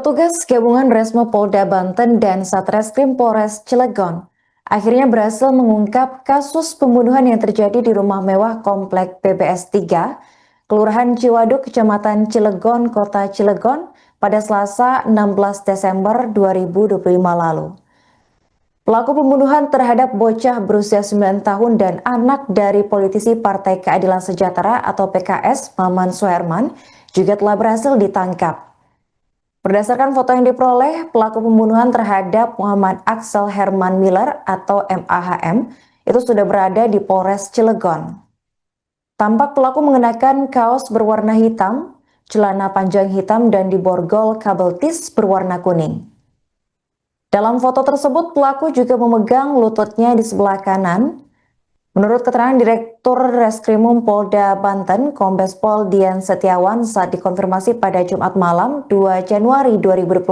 Petugas gabungan Resmo Polda Banten dan Satreskrim Polres Cilegon akhirnya berhasil mengungkap kasus pembunuhan yang terjadi di rumah mewah Komplek BBS 3, Kelurahan Ciwaduk, Kecamatan Cilegon, Kota Cilegon pada Selasa 16 Desember 2025 lalu. Pelaku pembunuhan terhadap bocah berusia 9 tahun dan anak dari politisi Partai Keadilan Sejahtera atau PKS, Maman Suherman, juga telah berhasil ditangkap. Berdasarkan foto yang diperoleh, pelaku pembunuhan terhadap Muhammad Axel Herman Miller atau MAHM itu sudah berada di Polres Cilegon. Tampak pelaku mengenakan kaos berwarna hitam, celana panjang hitam dan diborgol kabel tis berwarna kuning. Dalam foto tersebut, pelaku juga memegang lututnya di sebelah kanan. Menurut keterangan Direktur Reskrimum Polda Banten, Kombes Pol Dian Setiawan saat dikonfirmasi pada Jumat malam 2 Januari 2026,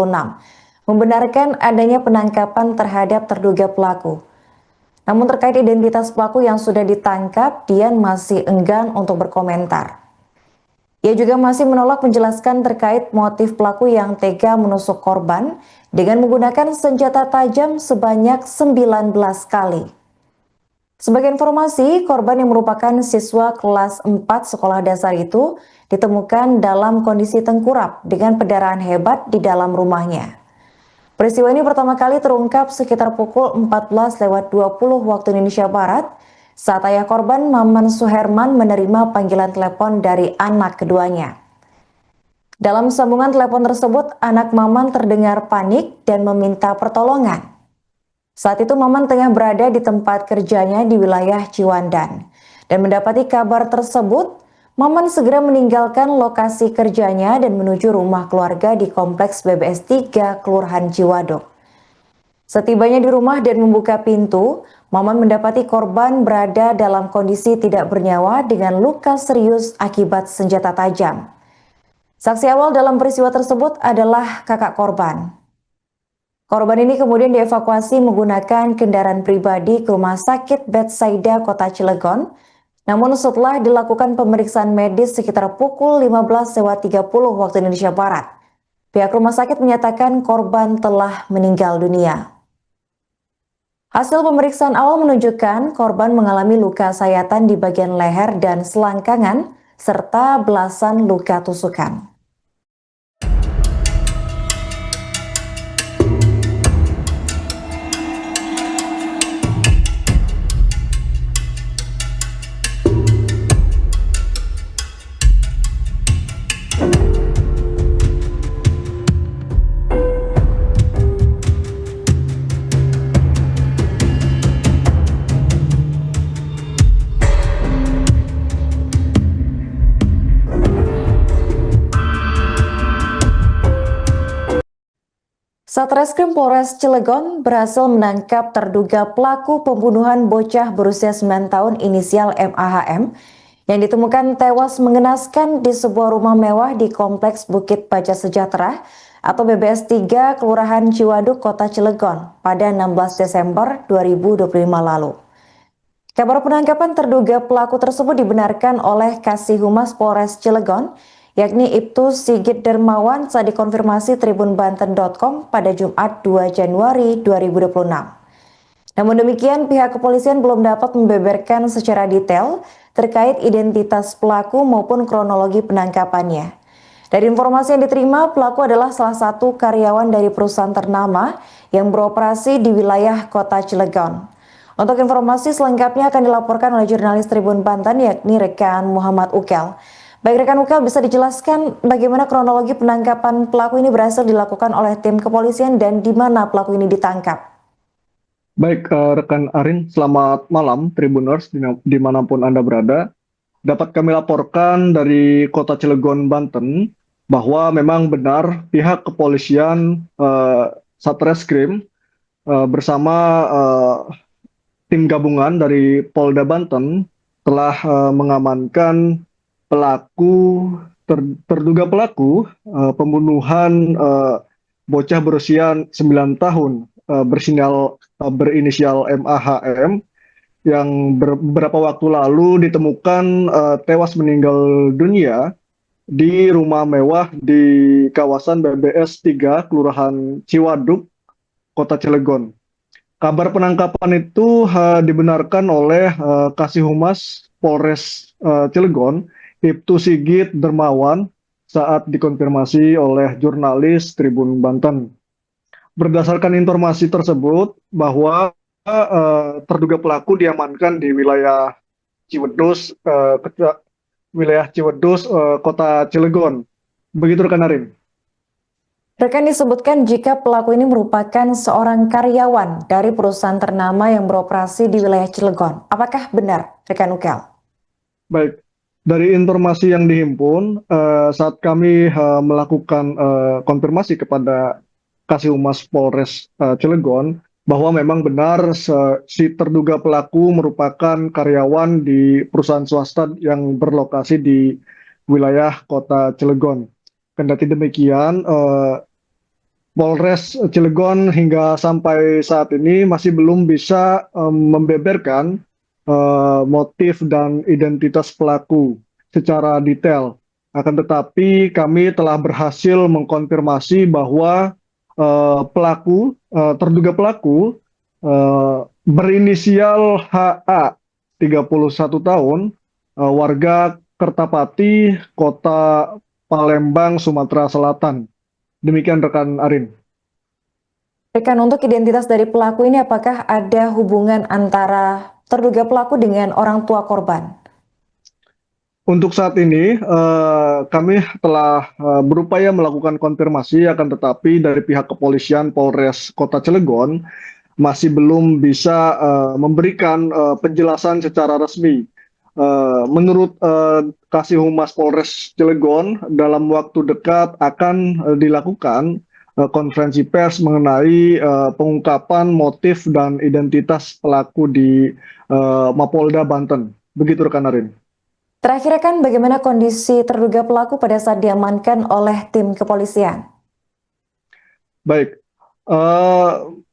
membenarkan adanya penangkapan terhadap terduga pelaku. Namun terkait identitas pelaku yang sudah ditangkap, Dian masih enggan untuk berkomentar. Ia juga masih menolak menjelaskan terkait motif pelaku yang tega menusuk korban dengan menggunakan senjata tajam sebanyak 19 kali. Sebagai informasi, korban yang merupakan siswa kelas 4 sekolah dasar itu ditemukan dalam kondisi tengkurap dengan pendarahan hebat di dalam rumahnya. Peristiwa ini pertama kali terungkap sekitar pukul 14.20 waktu Indonesia Barat saat ayah korban Maman Suherman menerima panggilan telepon dari anak keduanya. Dalam sambungan telepon tersebut, anak Maman terdengar panik dan meminta pertolongan. Saat itu Maman tengah berada di tempat kerjanya di wilayah Ciwandan. Dan mendapati kabar tersebut, Maman segera meninggalkan lokasi kerjanya dan menuju rumah keluarga di Kompleks BBS 3, Kelurahan Ciwaduk. Setibanya di rumah dan membuka pintu, Maman mendapati korban berada dalam kondisi tidak bernyawa dengan luka serius akibat senjata tajam. Saksi awal dalam peristiwa tersebut adalah kakak korban. Korban ini kemudian dievakuasi menggunakan kendaraan pribadi ke Rumah Sakit Betsaida Kota Cilegon. Namun setelah dilakukan pemeriksaan medis sekitar pukul 15.30 waktu Indonesia Barat, pihak rumah sakit menyatakan korban telah meninggal dunia. Hasil pemeriksaan awal menunjukkan korban mengalami luka sayatan di bagian leher dan selangkangan, serta belasan luka tusukan. Satreskrim Polres Cilegon berhasil menangkap terduga pelaku pembunuhan bocah berusia 9 tahun inisial MAHM yang ditemukan tewas mengenaskan di sebuah rumah mewah di Kompleks Bukit Baja Sejahtera atau BBS 3 Kelurahan Ciwaduk, Kota Cilegon pada 16 Desember 2025 lalu. Kabar penangkapan terduga pelaku tersebut dibenarkan oleh Kasih Humas Polres Cilegon, yakni Ibtu Sigit Dermawan saat dikonfirmasi tribunbanten.com pada Jumat 2 Januari 2026. Namun demikian, pihak kepolisian belum dapat membeberkan secara detail terkait identitas pelaku maupun kronologi penangkapannya. Dari informasi yang diterima, pelaku adalah salah satu karyawan dari perusahaan ternama yang beroperasi di wilayah Kota Cilegon. Untuk informasi selengkapnya akan dilaporkan oleh jurnalis Tribun Banten yakni rekan Muhammad Ukel. Baik rekan Ukel, bisa dijelaskan bagaimana kronologi penangkapan pelaku ini berhasil dilakukan oleh tim kepolisian dan di mana pelaku ini ditangkap? Baik, rekan Arin, selamat malam Tribuners dimanapun Anda berada. Dapat kami laporkan dari Kota Cilegon, Banten, bahwa memang benar pihak kepolisian Satreskrim bersama tim gabungan dari Polda Banten telah mengamankan terduga pelaku pembunuhan bocah berusia 9 tahun berinisial MAHM yang beberapa waktu lalu ditemukan tewas meninggal dunia di rumah mewah di kawasan BBS 3, Kelurahan Ciwaduk, Kota Cilegon. Kabar penangkapan itu dibenarkan oleh Kasih Humas Polres Cilegon, Ibtu Sigit Dermawan, saat dikonfirmasi oleh jurnalis Tribun Banten. Berdasarkan informasi tersebut bahwa terduga pelaku diamankan di wilayah Ciwedus, wilayah Ciwedus, Kota Cilegon. Begitu rekan Arin. Rekan disebutkan jika pelaku ini merupakan seorang karyawan dari perusahaan ternama yang beroperasi di wilayah Cilegon. Apakah benar, rekan Ukel? Baik, dari informasi yang dihimpun, saat kami melakukan konfirmasi kepada Kasih Humas Polres Cilegon, bahwa memang benar si terduga pelaku merupakan karyawan di perusahaan swasta yang berlokasi di wilayah Kota Cilegon. Kendati demikian, Polres Cilegon hingga sampai saat ini masih belum bisa membeberkan motif dan identitas pelaku secara detail. Akan tetapi kami telah berhasil mengkonfirmasi bahwa terduga pelaku berinisial HA, 31 tahun, warga Kertapati, Kota Palembang, Sumatera Selatan. Demikian rekan Arin. Rekan, untuk identitas dari pelaku ini apakah ada hubungan antara terduga pelaku dengan orang tua korban? Untuk saat ini kami telah berupaya melakukan konfirmasi, akan tetapi dari pihak kepolisian Polres Kota Cilegon masih belum bisa memberikan penjelasan secara resmi. Menurut Kasih Humas Polres Cilegon, dalam waktu dekat akan dilakukan konferensi pers mengenai pengungkapan motif dan identitas pelaku di Mapolda Banten. Begitu rekan Arin. Terakhir rekan, bagaimana kondisi terduga pelaku pada saat diamankan oleh tim kepolisian? Baik,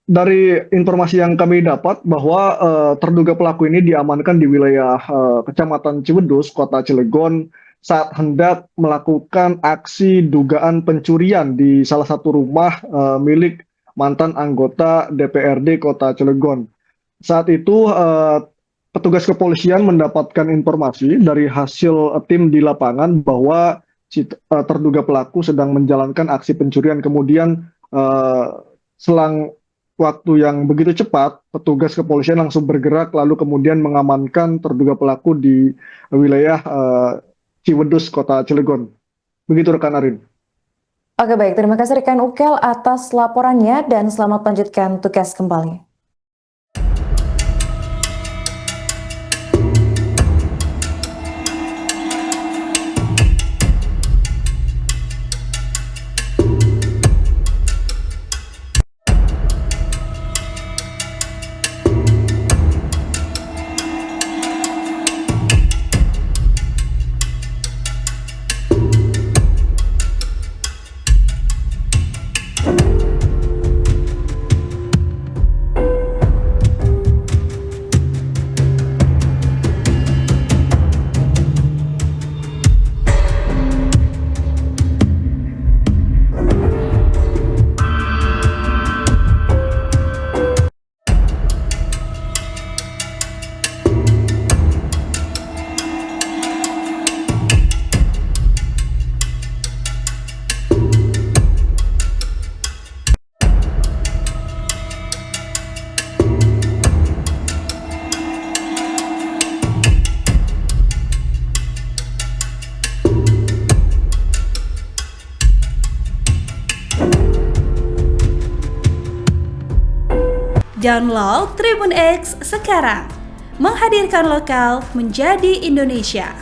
dari informasi yang kami dapat bahwa terduga pelaku ini diamankan di wilayah Kecamatan Ciwedus, Kota Cilegon, saat hendak melakukan aksi dugaan pencurian di salah satu rumah milik mantan anggota DPRD Kota Cilegon. Saat itu petugas kepolisian mendapatkan informasi dari hasil tim di lapangan bahwa si terduga pelaku sedang menjalankan aksi pencurian. Kemudian selang waktu yang begitu cepat, petugas kepolisian langsung bergerak lalu kemudian mengamankan terduga pelaku di wilayah Ciwedus, Kota Cilegon. Begitu rekan Arin. Oke baik, terima kasih rekan Ukel atas laporannya dan selamat lanjutkan tugas kembali. Download Tribun X sekarang, menghadirkan lokal menjadi Indonesia.